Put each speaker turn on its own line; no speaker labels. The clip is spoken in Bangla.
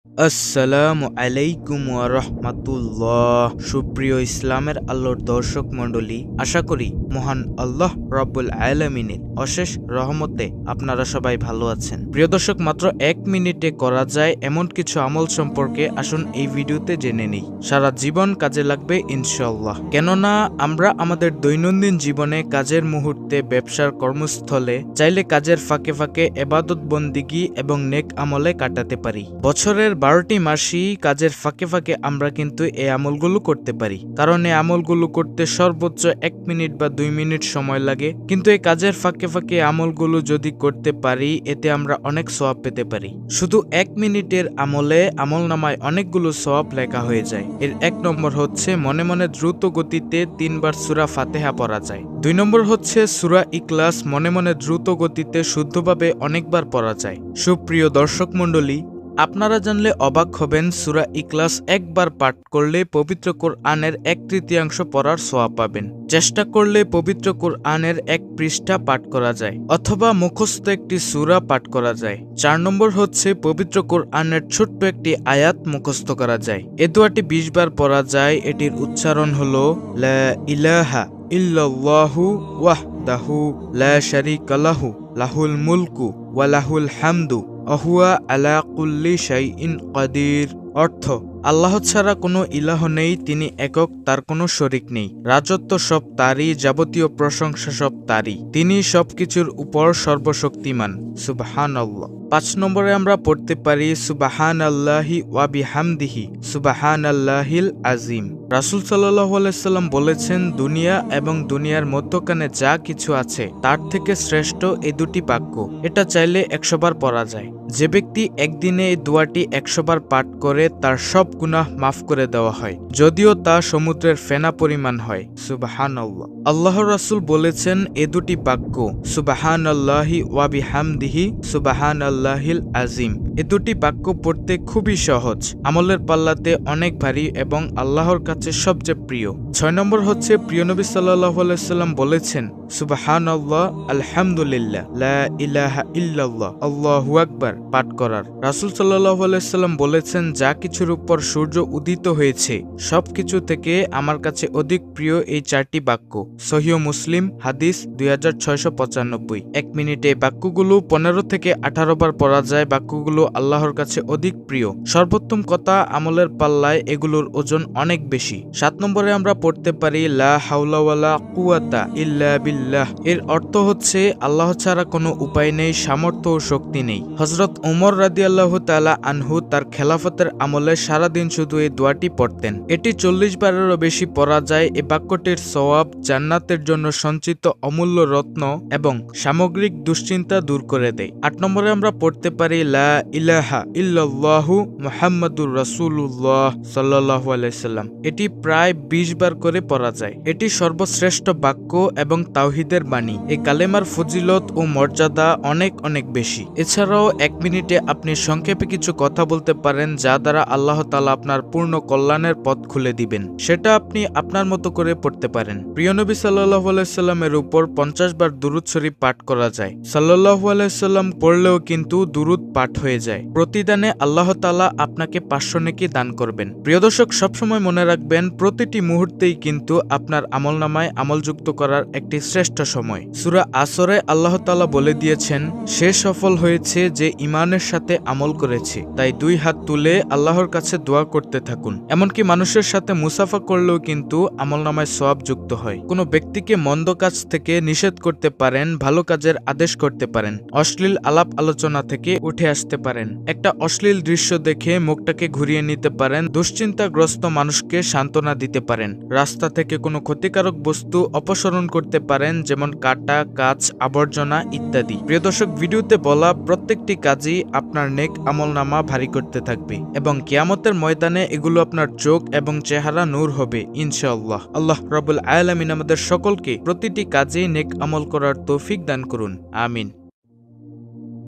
আসসালামু আলাইকুম ওয়া রাহমাতুল্লাহ। সুপ্রিয় ইসলামের আল্লাহর দর্শক মণ্ডলী, আশা করি মহান আল্লাহ রাব্বুল আলামিনের অশেষ রহমতে আপনারা সবাই ভালো আছেন। প্রিয় দর্শক, মাত্র 1 মিনিটে করা যায় এমন কিছু আমল সম্পর্কে আসুন এই ভিডিওতে জেনে নিই। সারা জীবন কাজে লাগবে ইনশাআল্লাহ। কেননা আমরা আমাদের দৈনন্দিন জীবনে কাজের মুহূর্তে, ব্যবসার কর্মস্থলে চাইলে কাজের ফাঁকে ফাঁকে ইবাদত বন্দিগি এবং নেক আমলে কাটাতে পারি। বছরের 12টি মাসই কাজের ফাঁকে ফাঁকে আমরা কিন্তু এই আমলগুলো করতে পারি, কারণ এই আমলগুলো করতে সর্বোচ্চ 1 মিনিট বা 2 মিনিট সময় লাগে। কিন্তু এই কাজের ফাঁকে ফাঁকে আমলগুলো যদি করতে পারি, এতে আমরা অনেক সওয়াব পেতে পারি। শুধু 1 মিনিটের আমলে আমলনামায় অনেকগুলো সওয়াব লেখা হয়ে যায়। এর 1 নম্বর হচ্ছে মনে মনে দ্রুত গতিতে 3 বার সূরা ফাতিহা পড়া যায়। 2 নম্বর হচ্ছে সূরা ইখলাস মনে মনে দ্রুত গতিতে শুদ্ধভাবে অনেকবার পড়া যায়। সুপ্রিয় দর্শক মণ্ডলী, আপনারা জানলে অবাক হবেন, সূরা ইখলাস একবার পাঠ করলে পবিত্র কোরআনের 1/3 পড়ার সওয়াব পাবেন। চেষ্টা করলে পবিত্র কোরআনের 1 পৃষ্ঠা পাঠ করা যায়, অথবা মুখস্থ একটি সূরা পাঠ করা যায়। 4 নম্বর হচ্ছে পবিত্র কোরআনের ছোট্ট একটি আয়াত মুখস্থ করা যায়। এ দোয়াটি 20 বার পড়া যায়। এটির উচ্চারণ হলো লা ইলাহা ইল্লাল্লাহু ওয়াহদাহু লা শারীকা লাহু লাহুল মুলকু ওয়া লাহুল হামদু অহুয়া আলা কুল্লি শাইইন কাদির। অর্থ, আল্লাহ ছাড়া কোনো ইলাহ নেই, তিনি একক, তার কোনো শরিক নেই। রাজত্ব সব তারই, যাবতীয় প্রশংসা সব তারই, তিনি সবকিছুর উপর সর্বশক্তিমান। সুবহানাল্লাহ। 5 নম্বরে আমরা পড়তে পারি সুবহানাল্লাহি ওয়া বিহামদিহি সুবহানাল্লাহিল আজিম। রাসূল সাল্লাল্লাহু আলাইহি সাল্লাম বলেছেন, দুনিয়া এবং দুনিয়ার মধ্যখানে যা কিছু আছে তার থেকে শ্রেষ্ঠ এই দুটি বাক্য। এটা চাইলে 100 বার পড়া যায়। যে ব্যক্তি একদিনে এই দোয়াটি 100 বার পাঠ করে, তার সব গুনাহ মাফ করে দেওয়া হয়, যদিও তা সমুদ্রের ফেনা পরিমাণ হয়। সুবহানাল্লাহ। আল্লাহর রাসূল বলেছেন, এ দুটি বাক্য সুবহানাল্লাহি ওয়া বিহামদিহি সুবহানাল্লাহিল আজিম, এ দুটি বাক্য পড়তে খুবই সহজ, আমলের পাল্লাতে অনেক ভারী এবং আল্লাহর কাছে সবচেয়ে প্রিয়। 6 নম্বর হচ্ছে প্রিয় নবী সাল্লাল্লাহু আলাইহি সাল্লাম বলেছেন, সুবহানাল্লাহ আলহামদুলিল্লাহ লা ইলাহা ইল্লাল্লাহ আল্লাহু আকবার পাঠ করার। রাসূল সাল্লাল্লাহু আলাইহি সাল্লাম বলেছেন, যা কিছুর উপর সূর্য উদিত হয়েছে সবকিছু থেকে আমার কাছে অধিক প্রিয় এই 4টি বাক্য। সহিহ মুসলিম, হাদিস 2695। 1 মিনিটে বাক্যগুলো 15 থেকে 18 বার পড়া যায়। বাক্যগুলো আল্লাহর কাছে অধিক প্রিয়। সর্বোত্তম কথা, আমলের পাল্লায় এগুলোর ওজন অনেক বেশি। 7 নম্বরে আমরা পড়তে পারি লা হাওলা ওয়ালা কুওয়াতা ইল্লা বিল্লাহ। এর অর্থ হচ্ছে আল্লাহ ছাড়া কোনো উপায় নেই, সামর্থ্য ও শক্তি নেই। হযরত ওমর রাদিয়াল্লাহু তাআলা আনহু তার খেলাফতের আমলে সারাদিন শুধু এই দোয়াটি পড়তেন। এটি 40 বারেরও বেশি পড়া যায়। এই বাক্যটির সওয়াব জান্নাতের জন্য সঞ্চিত অমূল্য রত্ন এবং সামগ্রিক দুশ্চিন্তা দূর করে দেয়। 8 নম্বরে আমরা পড়তে পারি লা ইলাহা ইল্লাল্লাহু মুহাম্মাদুর রাসূলুল্লাহ সাল্লাল্লাহু আলাইহি সাল্লাম। এটি প্রায় 20 বার করে পড়া যায়। এটি সর্বশ্রেষ্ঠ বাক্য এবং তাওহীদের বাণী। এই কালেমার ফজিলত ও মর্যাদা অনেক অনেক বেশি। এছাড়াও 1 মিনিটে আপনি সংক্ষেপে কিছু কথা বলতে পারেন, যা দ্বারা আল্লাহ তাআলা আপনার পূর্ণ কল্যাণের পথ খুলে দিবেন। সেটা আপনি আপনার মতো করে পড়তে পারেন। প্রিয় নবী সাল্লাল্লাহু আলাইহি সাল্লামের উপর 50 বার দুরূদ শরীফ পাঠ করা যায়। সাল্লাল্লাহু আলাইহি সাল্লাম পড়লেও কিন্তু দুরূদ পাঠ হয়ে যায়। প্রতিদানে আল্লাহ তাআলা আপনাকে 500 নেকি দান করবেন। প্রিয় দর্শক, সবসময় মনে রাখবেন, প্রতিটি মুহূর্তেই কিন্তু আপনার আমলনামায় আমলযুক্ত করার একটি শ্রেষ্ঠ সময়। সূরা আসরে আল্লাহ তাআলা বলে দিয়েছেন, সে সফল হয়েছে যে ঈমানের সাথে আমল করেছে। তাই 2 হাত তুলে আল্লাহর কাছে দোয়া করতে থাকুন। এমনকি মানুষের সাথে মুসাফা করলেও কিন্তু আমলনামায় সওয়াব যুক্ত হয়। কোনো ব্যক্তিকে মন্দ কাজ থেকে নিষেধ করতে পারেন, ভালো কাজের আদেশ করতে পারেন, অশ্লীল আলাপ আলোচনা থেকে উঠে আসতে পারেন, একটা অশ্লীল দৃশ্য দেখে মুখটাকে ঘুরিয়ে নিতে পারেন, দুশ্চিন্তাগ্রস্ত মানুষকে সান্ত্বনা দিতে পারেন, রাস্তা থেকে কোনো ক্ষতিকারক বস্তু অপসারণ করতে পারেন, যেমন কাটা, কাঁচ, আবর্জনা ইত্যাদি। প্রিয় দর্শক, ভিডিওতে বলা প্রত্যেকটি কাজই আপনার নেক আমলনামা ভারী করতে থাকবে এবং কিয়ামতের ময়দানে এগুলো আপনার চোখ এবং চেহারা নূর হবে ইনশাআল্লাহ। আল্লাহ রাব্বুল আলামিন আমাদের সকলকে প্রতিটি কাজে নেক আমল করার তৌফিক দান করুন। আমিন।